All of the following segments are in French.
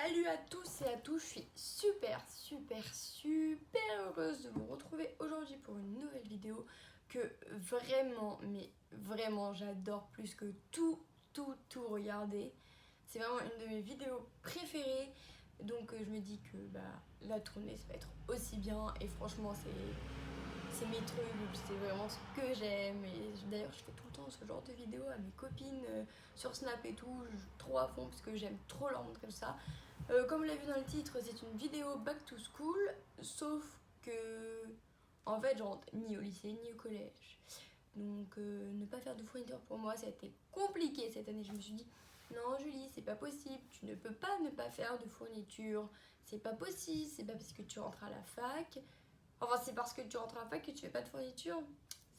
Salut à tous et à toutes, je suis super heureuse de vous retrouver aujourd'hui pour une nouvelle vidéo que vraiment, mais vraiment j'adore plus que tout regarder. C'est vraiment une de mes vidéos préférées, donc je me dis que la tournée ça va être aussi bien et franchement c'est mes trucs, c'est vraiment ce que j'aime et d'ailleurs je fais tout le temps ce genre de vidéos à mes copines sur Snap et tout, trop à fond parce que j'aime trop leur montrer ça. Comme vous l'avez vu dans le titre, c'est une vidéo back to school, sauf que en fait je rentre ni au lycée ni au collège, donc ne pas faire de fourniture pour moi ça a été compliqué cette année. Je me suis dit non Julie, c'est pas possible, tu ne peux pas ne pas faire de fourniture, c'est pas possible, c'est pas parce que tu rentres à la fac. Enfin, c'est parce que tu rentres à la fac que tu fais pas de fourniture.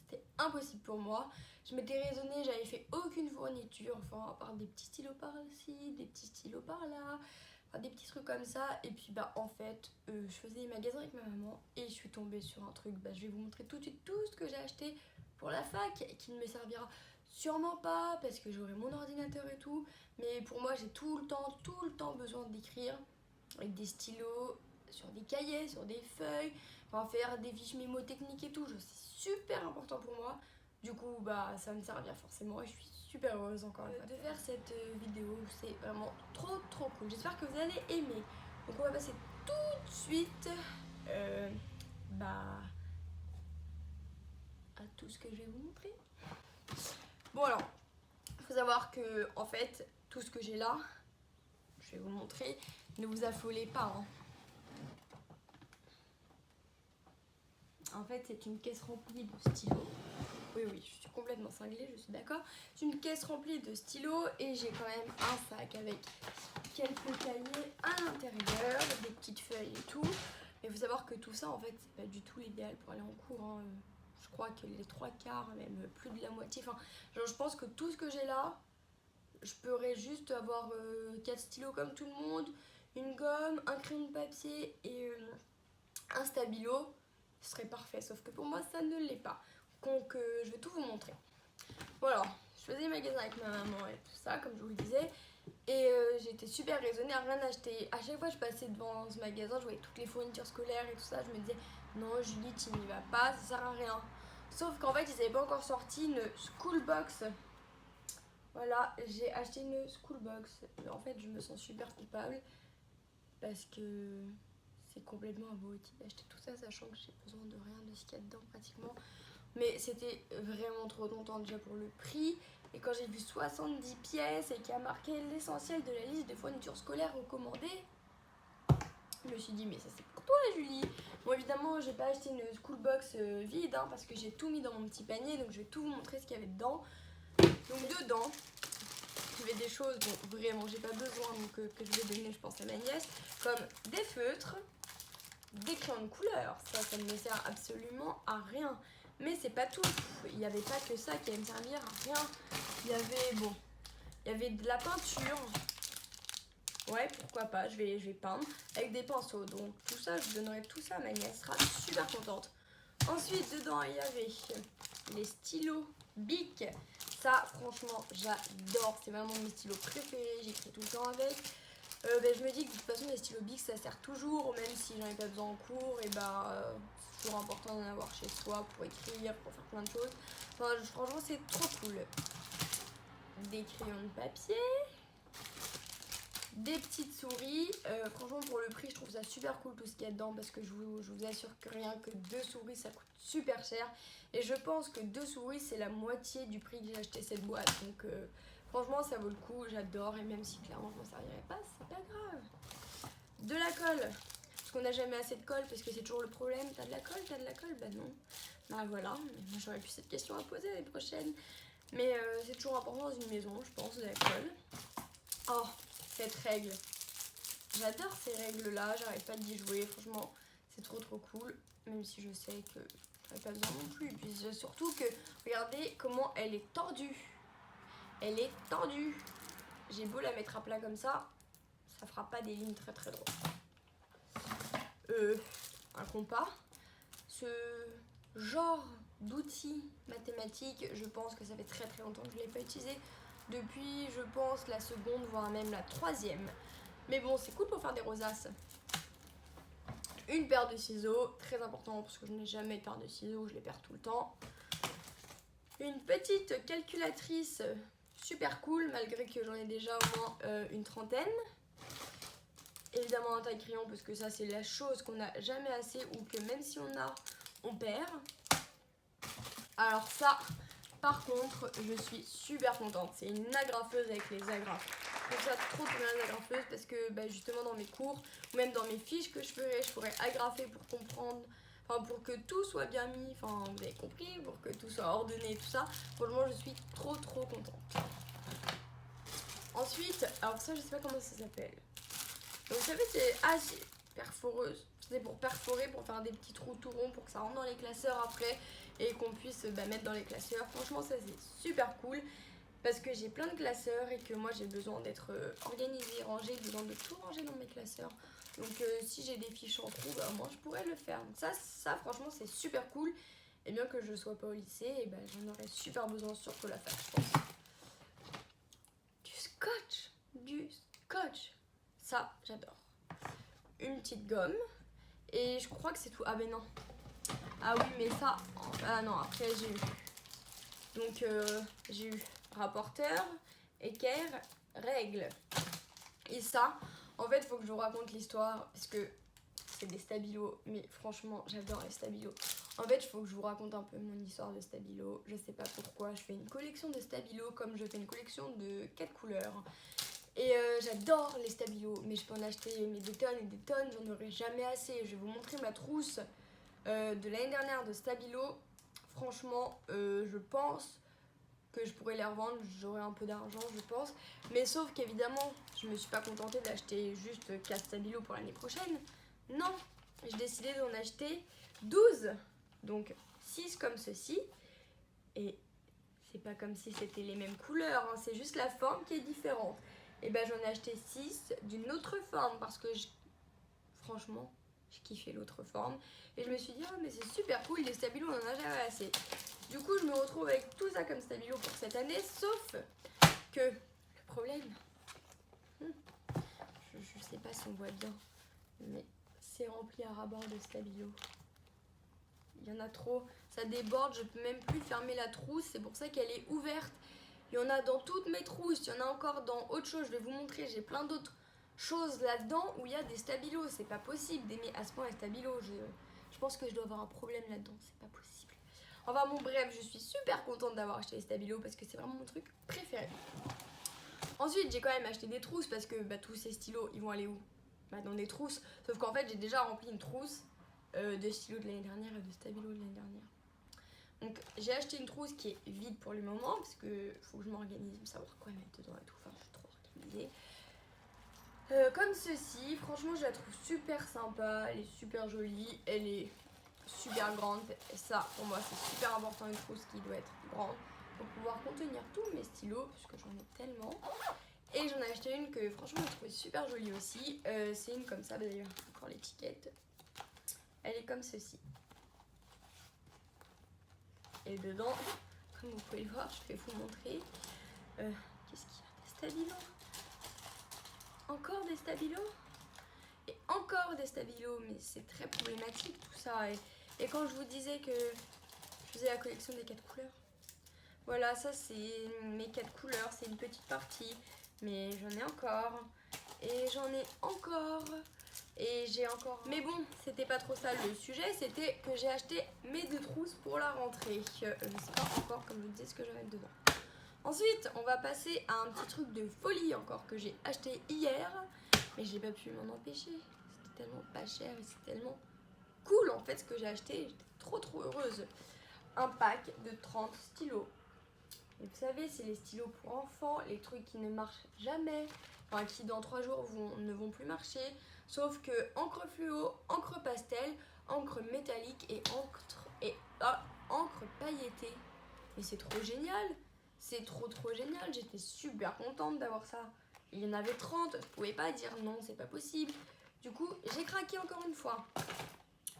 C'était impossible pour moi. Je m'étais raisonnée, j'avais fait aucune fourniture. Enfin, à part des petits stylos par-ci, des petits stylos par-là. Enfin, des petits trucs comme ça. Et puis, en fait, je faisais les magasins avec ma maman. Et je suis tombée sur un truc. Je vais vous montrer tout de suite tout ce que j'ai acheté pour la fac. Qui ne me servira sûrement pas. Parce que j'aurai mon ordinateur et tout. Mais pour moi, j'ai tout le temps besoin d'écrire. Avec des stylos, sur des cahiers, sur des feuilles. Enfin, faire des fiches mémotechniques et tout, c'est super important pour moi. Du coup, ça va me servir forcément et je suis super heureuse encore une fois de faire cette vidéo. C'est vraiment trop cool. J'espère que vous allez aimer. Donc on va passer tout de suite à tout ce que je vais vous montrer. Bon alors, il faut savoir que en fait, tout ce que j'ai là, je vais vous le montrer, ne vous affolez pas. En fait, c'est une caisse remplie de stylos. Oui, je suis complètement cinglée, je suis d'accord. C'est une caisse remplie de stylos et j'ai quand même un sac avec quelques cahiers à l'intérieur, des petites feuilles et tout. Mais il faut savoir que tout ça, en fait, c'est pas du tout l'idéal pour aller en cours. Je crois que les 3/4, même plus de la moitié. Enfin, je pense que tout ce que j'ai là, je pourrais juste avoir 4 stylos comme tout le monde, une gomme, un crayon de papier et un stabilo. Ce serait parfait, sauf que pour moi ça ne l'est pas. Donc je vais tout vous montrer. Voilà, je faisais les magasins avec ma maman et tout ça, comme je vous le disais. Et j'étais super raisonnée à rien acheter. À chaque fois que je passais devant ce magasin, je voyais toutes les fournitures scolaires et tout ça. Je me disais, non Julie, tu n'y vas pas, ça sert à rien. Sauf qu'en fait, ils n'avaient pas encore sorti une school box. Voilà, j'ai acheté une school box. En fait, je me sens super coupable parce que c'est complètement abruti d'acheter tout ça, sachant que j'ai besoin de rien de ce qu'il y a dedans pratiquement. Mais c'était vraiment trop content déjà pour le prix. Et quand j'ai vu 70 pièces et qu'il y a marqué l'essentiel de la liste de fournitures scolaires recommandées, je me suis dit, mais ça c'est pour toi Julie. Bon évidemment, j'ai pas acheté une school box vide parce que j'ai tout mis dans mon petit panier. Donc je vais tout vous montrer ce qu'il y avait dedans. Donc dedans, il y avait des choses dont vraiment j'ai pas besoin, donc que je vais donner je pense à ma nièce, comme des feutres, des crayons de couleur. Ça ne me sert absolument à rien. Mais c'est pas tout. Il n'y avait pas que ça qui allait me servir à rien. Il y avait de la peinture. Ouais, pourquoi pas, je vais peindre avec des pinceaux. Donc tout ça, je donnerai tout ça à ma nièce, elle sera super contente. Ensuite, dedans, il y avait les stylos Bic. Ça, franchement, j'adore. C'est vraiment mes stylos préférés. J'écris tout le temps avec. Je me dis que de toute façon, les stylos Bic, ça sert toujours. Même si j'en ai pas besoin en cours, et c'est toujours important d'en avoir chez soi pour écrire, pour faire plein de choses. Enfin, franchement, c'est trop cool. Des crayons de papier. Des petites souris. Franchement, pour le prix, je trouve ça super cool tout ce qu'il y a dedans. Parce que je vous assure que rien que 2 souris, ça coûte super cher. Et je pense que 2 souris, c'est la moitié du prix que j'ai acheté cette boîte. Donc franchement, ça vaut le coup. J'adore. Et même si clairement, je m'en servirais pas, c'est pas grave. De la colle. Parce qu'on n'a jamais assez de colle. Parce que c'est toujours le problème. T'as de la colle? T'as de la colle? Bah non. Bah voilà. J'aurais plus cette question à poser l'année prochaine. Mais c'est toujours important dans une maison, je pense, de la colle. Oh, cette règle. J'adore ces règles-là, j'arrête pas d'y jouer, franchement, c'est trop cool. Même si je sais que j'en ai pas besoin non plus. Et puis surtout que, regardez comment elle est tordue. Elle est tordue. J'ai beau la mettre à plat comme ça fera pas des lignes très droites. Un compas. Ce genre d'outil mathématique, je pense que ça fait très longtemps que je ne l'ai pas utilisé. Depuis, je pense, la seconde, voire même la 3e. Mais bon, c'est cool pour faire des rosaces. Une paire de ciseaux, très important parce que je n'ai jamais de paire de ciseaux, je les perds tout le temps. Une petite calculatrice super cool, malgré que j'en ai déjà au moins une trentaine. Évidemment un taille-crayon parce que ça c'est la chose qu'on n'a jamais assez ou que même si on a, on perd. Alors ça, par contre, je suis super contente. C'est une agrafeuse avec les agrafes. Je trouve ça trop bien les agrafeuses parce que justement dans mes cours ou même dans mes fiches que je ferais, je pourrais agrafer pour comprendre, enfin pour que tout soit bien mis, enfin vous avez compris, pour que tout soit ordonné et tout ça. Franchement, je suis trop contente. Ensuite, alors ça je sais pas comment ça s'appelle. Donc vous savez c'est perforeuse. C'est pour perforer, pour faire des petits trous tout ronds pour que ça rentre dans les classeurs après et qu'on puisse mettre dans les classeurs. Franchement ça c'est super cool parce que j'ai plein de classeurs et que moi j'ai besoin d'être organisée, rangée, besoin de tout ranger dans mes classeurs. Donc si j'ai des fiches en trous, moi je pourrais le faire. Donc ça franchement c'est super cool. Et bien que je sois pas au lycée, et j'en aurais super besoin surtout la fac je pense. Du scotch. Ça j'adore. Une petite gomme. Et je crois que c'est tout. Ah ben non. Ah oui mais ça. Ah non après j'ai eu. Donc j'ai eu rapporteur, équerre, règle. Et ça, en fait il faut que je vous raconte l'histoire parce que c'est des stabilos. Mais franchement j'adore les stabilos. En fait il faut que je vous raconte un peu mon histoire de stabilos. Je sais pas pourquoi je fais une collection de stabilos comme je fais une collection de 4 couleurs. Et j'adore les stabilos, mais je peux en acheter des tonnes et des tonnes, j'en aurai jamais assez. Je vais vous montrer ma trousse de l'année dernière de stabilos. Franchement, je pense que je pourrais les revendre, j'aurai un peu d'argent, je pense. Mais sauf qu'évidemment, je me suis pas contentée d'acheter juste 4 stabilos pour l'année prochaine. Non, j'ai décidé d'en acheter 12. Donc 6 comme ceci. Et c'est pas comme si c'était les mêmes couleurs, hein, c'est juste la forme qui est différente. Et j'en ai acheté 6 d'une autre forme parce que franchement je kiffais l'autre forme et je me suis dit mais c'est super cool, les stabilos on en a jamais assez. Du coup je me retrouve avec tout ça comme stabilo pour cette année, sauf que le problème, je sais pas si on voit bien, mais c'est rempli à ras-bord de stabilos. Il y en a trop, ça déborde, je peux même plus fermer la trousse, c'est pour ça qu'elle est ouverte. Il y en a dans toutes mes trousses, il y en a encore dans autre chose, je vais vous montrer, j'ai plein d'autres choses là-dedans où il y a des stabilos, c'est pas possible d'aimer à ce point les stabilos, je pense que je dois avoir un problème là-dedans, c'est pas possible. Enfin bon bref, je suis super contente d'avoir acheté les stabilos parce que c'est vraiment mon truc préféré. Ensuite j'ai quand même acheté des trousses parce que tous ces stylos ils vont aller où? Dans des trousses, sauf qu'en fait j'ai déjà rempli une trousse de stylos de l'année dernière et de stabilos de l'année dernière. Donc j'ai acheté une trousse qui est vide pour le moment parce que faut que je m'organise, savoir quoi mettre dedans et tout, enfin je suis trop organisée. Comme ceci, franchement je la trouve super sympa, elle est super jolie, elle est super grande. Et ça pour moi c'est super important, une trousse qui doit être grande pour pouvoir contenir tous mes stylos puisque j'en ai tellement. Et j'en ai acheté une que franchement je trouvais super jolie aussi, c'est une comme ça, d'ailleurs encore l'étiquette. Elle est comme ceci. Et dedans, comme vous pouvez le voir, je vais vous montrer. Qu'est-ce qu'il y a? Des stabilos. Encore des stabilos. Et encore des stabilos. Mais c'est très problématique tout ça. Et quand je vous disais que je faisais la collection des 4 couleurs. Voilà, ça c'est mes 4 couleurs. C'est une petite partie. Mais j'en ai encore. Et j'en ai encore. Et j'ai encore... Mais bon, c'était pas trop ça le sujet, c'était que j'ai acheté mes 2 trousses pour la rentrée. Je sais pas encore, comme je vous disais, ce que je vais mettre dedans. Ensuite, on va passer à un petit truc de folie encore que j'ai acheté hier. Mais j'ai pas pu m'en empêcher. C'était tellement pas cher et c'est tellement cool en fait ce que j'ai acheté. J'étais trop heureuse. Un pack de 30 stylos. Et vous savez, c'est les stylos pour enfants, les trucs qui ne marchent jamais. Enfin, qui dans 3 jours ne vont plus marcher. Sauf que encre fluo, encre pastel, encre métallique et encre pailletée. Mais c'est trop génial. C'est trop génial. J'étais super contente d'avoir ça. Il y en avait 30. Je pouvais pas dire non, c'est pas possible. Du coup, j'ai craqué encore une fois.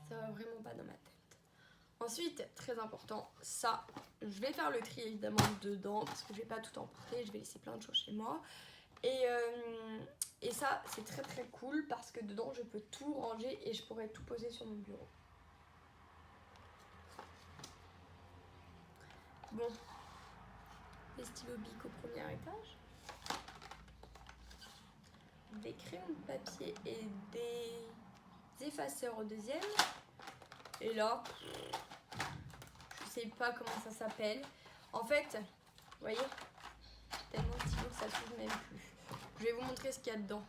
Ça va vraiment pas dans ma tête. Ensuite, très important, ça, je vais faire le tri évidemment dedans parce que je vais pas tout emporter. Je vais laisser plein de choses chez moi. Et Et ça, c'est très très cool parce que dedans, je peux tout ranger et je pourrais tout poser sur mon bureau. Bon, les stylos Bic au premier étage. Des crayons de papier et des effaceurs au deuxième. Et là, je sais pas comment ça s'appelle. En fait, vous voyez, tellement de stylos que ça s'ouvre même plus. Je vais vous montrer ce qu'il y a dedans.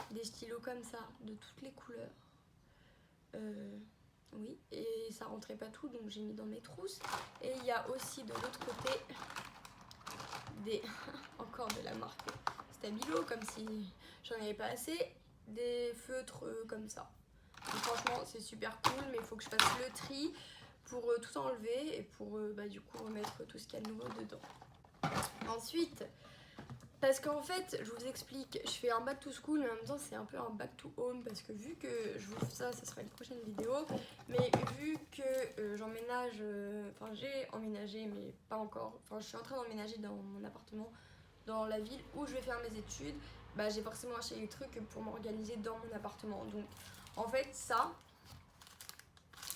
Des stylos comme ça, de toutes les couleurs. Oui, et ça rentrait pas tout, donc j'ai mis dans mes trousses. Et il y a aussi de l'autre côté des encore de la marque Stabilo, comme si j'en avais pas assez, des feutres comme ça. Donc, franchement, c'est super cool, mais il faut que je fasse le tri pour tout enlever et pour du coup remettre tout ce qu'il y a de nouveau dedans. Ensuite, parce qu'en fait, je vous explique, je fais un back to school, mais en même temps c'est un peu un back to home, parce que vu que je vous fais ça, ça sera une prochaine vidéo, mais vu que j'emménage, enfin j'ai emménagé, mais pas encore, enfin je suis en train d'emménager dans mon appartement, dans la ville où je vais faire mes études, bah j'ai forcément acheté des trucs pour m'organiser dans mon appartement. Donc en fait ça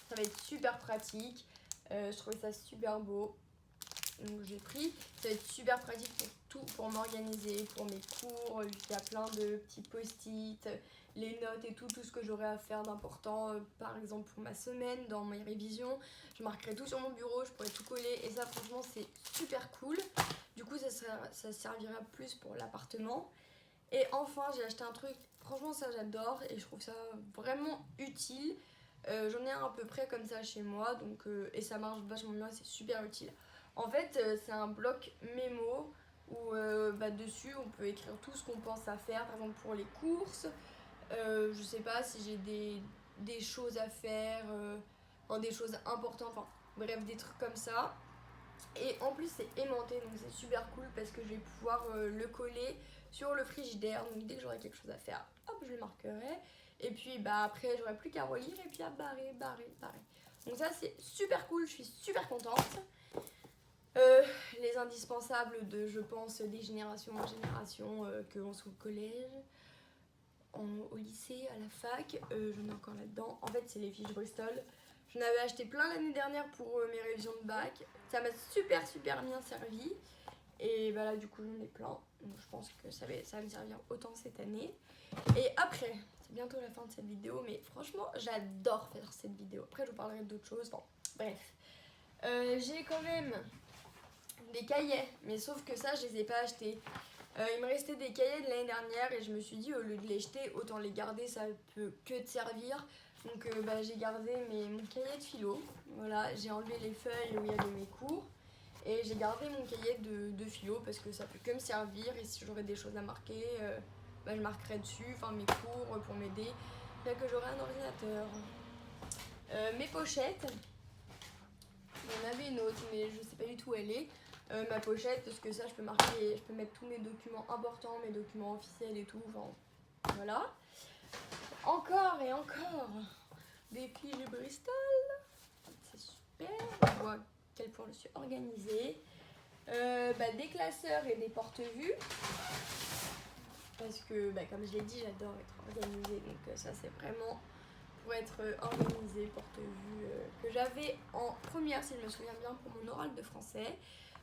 va être super pratique, je trouvais ça super beau. Donc j'ai pris, ça va être super pratique pour tout, pour m'organiser, pour mes cours, il y a plein de petits post-it, les notes et tout ce que j'aurai à faire d'important, par exemple pour ma semaine, dans mes révisions, je marquerai tout sur mon bureau, je pourrai tout coller et ça franchement c'est super cool. Du coup ça servira plus pour l'appartement. Et enfin j'ai acheté un truc, franchement ça j'adore et je trouve ça vraiment utile. J'en ai un à peu près comme ça chez moi, donc, et ça marche vachement bien, c'est super utile. En fait, c'est un bloc mémo où dessus on peut écrire tout ce qu'on pense à faire, par exemple pour les courses. Je sais pas si j'ai des choses à faire, des choses importantes, enfin bref, des trucs comme ça. Et en plus, c'est aimanté, donc c'est super cool parce que je vais pouvoir le coller sur le frigidaire. Donc dès que j'aurai quelque chose à faire, hop, je le marquerai. Et puis après, j'aurai plus qu'à relire et puis à barrer. Donc ça, c'est super cool, je suis super contente. Les indispensables de, je pense, des générations en génération, que l'on soit au collège, au lycée, à la fac, j'en ai encore là-dedans. En fait, c'est les fiches Bristol. J'en avais acheté plein l'année dernière pour mes révisions de bac. Ça m'a super bien servi. Et là, du coup, j'en ai plein. Donc, je pense que ça va me servir autant cette année. Et après, c'est bientôt la fin de cette vidéo, mais franchement, j'adore faire cette vidéo. Après, je vous parlerai d'autres choses. Enfin, bref. J'ai quand même des cahiers, mais sauf que ça, je les ai pas achetés. Il me restait des cahiers de l'année dernière et je me suis dit, au lieu de les jeter, autant les garder, ça peut que te servir. Donc j'ai gardé mon cahier de philo. Voilà, j'ai enlevé les feuilles où il y avait mes cours. Et j'ai gardé mon cahier de philo parce que ça peut que me servir. Et si j'aurais des choses à marquer, je marquerai dessus, enfin mes cours pour m'aider. Bien que j'aurai un ordinateur. Mes pochettes, il y en avait une autre, mais je sais pas du tout où elle est. Ma pochette, parce que ça je peux marquer, je peux mettre tous mes documents importants, mes documents officiels et tout, enfin voilà. Encore et encore des fiches Bristol, c'est super, on voit à quel point je suis organisée. Des classeurs et des porte-vues, parce que comme je l'ai dit, j'adore être organisée, donc ça c'est vraiment pour être organisée, porte-vue, que j'avais en première, si je me souviens bien, pour mon oral de français.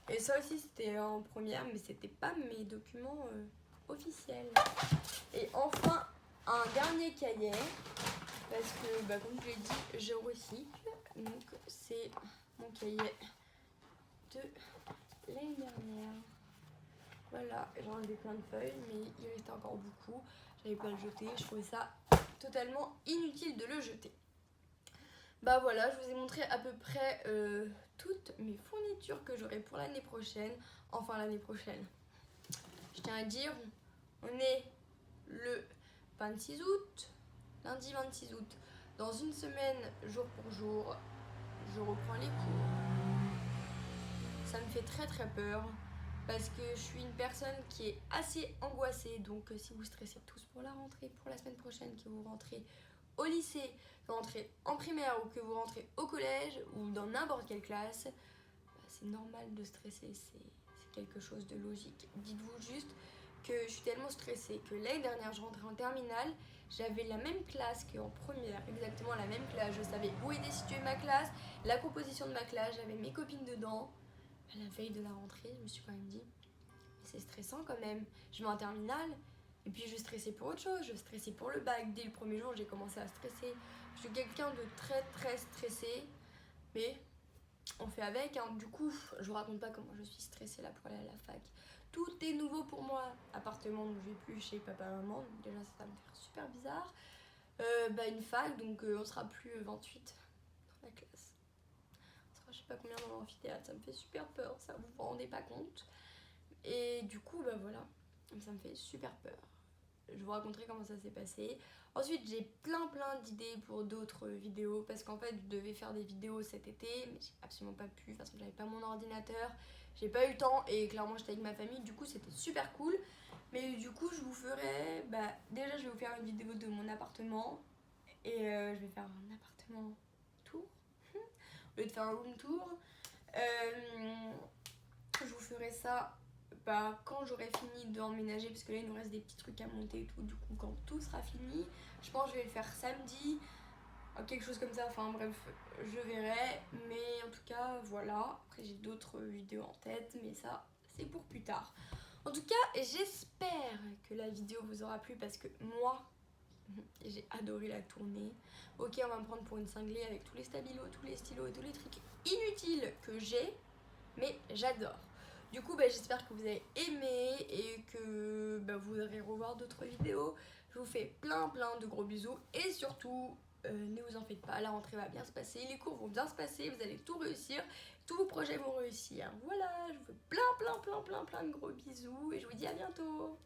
Et ça aussi c'était en première, mais c'était pas mes documents officiels. Et enfin, un dernier cahier, parce que comme je l'ai dit, je recycle. Donc c'est mon cahier de l'année dernière. Voilà, j'ai enlevé plein de feuilles, mais il restait encore beaucoup. J'avais pas le jeter, je trouvais ça totalement inutile de le jeter. Voilà, je vous ai montré à peu près toutes mes fournitures que j'aurai pour l'année prochaine. Enfin l'année prochaine. Je tiens à dire, on est le 26 août, lundi 26 août. Dans une semaine, jour pour jour, je reprends les cours. Ça me fait très peur parce que je suis une personne qui est assez angoissée. Donc si vous stressez tous pour la rentrée, pour la semaine prochaine, que vous rentrez au lycée, que vous rentrez en primaire ou que vous rentrez au collège ou dans n'importe quelle classe, c'est normal de stresser, c'est quelque chose de logique. Dites-vous juste que je suis tellement stressée que l'année dernière, je rentrais en terminale, j'avais la même classe qu'en première, exactement la même classe. Je savais où était située ma classe, la composition de ma classe, j'avais mes copines dedans. À la veille de la rentrée, je me suis quand même dit, c'est stressant quand même. Je vais en terminale et puis je stressais pour autre chose, je stressais pour le bac. Dès le premier jour, j'ai commencé à stresser. Je suis quelqu'un de très très stressé, mais on fait avec. Hein. Du coup, je vous raconte pas comment je suis stressée là pour aller à la fac. Tout est nouveau pour moi. Appartement, donc je vais plus chez papa et maman, donc déjà ça va me faire super bizarre. Une fac, donc on sera plus 28 dans la classe. On sera je sais pas combien dans l'amphithéâtre, ça me fait super peur, ça vous vous rendez pas compte. Et du coup, voilà, ça me fait super peur. Je vous raconterai comment ça s'est passé. Ensuite, j'ai plein d'idées pour d'autres vidéos parce qu'en fait, je devais faire des vidéos cet été, mais j'ai absolument pas pu parce que j'avais pas mon ordinateur, j'ai pas eu le temps et clairement j'étais avec ma famille. Du coup, c'était super cool. Mais du coup, je vous ferai. Déjà, je vais vous faire une vidéo de mon appartement et je vais faire un appartement tour au lieu de faire un room tour. Je vous ferai ça quand j'aurai fini d'emménager parce que là il nous reste des petits trucs à monter et tout. Du coup, quand tout sera fini, je pense que je vais le faire samedi, quelque chose comme ça. Enfin bref, je verrai. Mais en tout cas, voilà. Après, j'ai d'autres vidéos en tête, mais ça, c'est pour plus tard. En tout cas, j'espère que la vidéo vous aura plu parce que moi, j'ai adoré la tourner. Ok, on va me prendre pour une cinglée avec tous les stabilos, tous les stylos et tous les trucs inutiles que j'ai, mais j'adore. Du coup, j'espère que vous avez aimé et que vous voudrez revoir d'autres vidéos. Je vous fais plein de gros bisous et surtout, ne vous en faites pas, la rentrée va bien se passer, les cours vont bien se passer, vous allez tout réussir, tous vos projets vont réussir. Voilà, je vous fais plein de gros bisous et je vous dis à bientôt.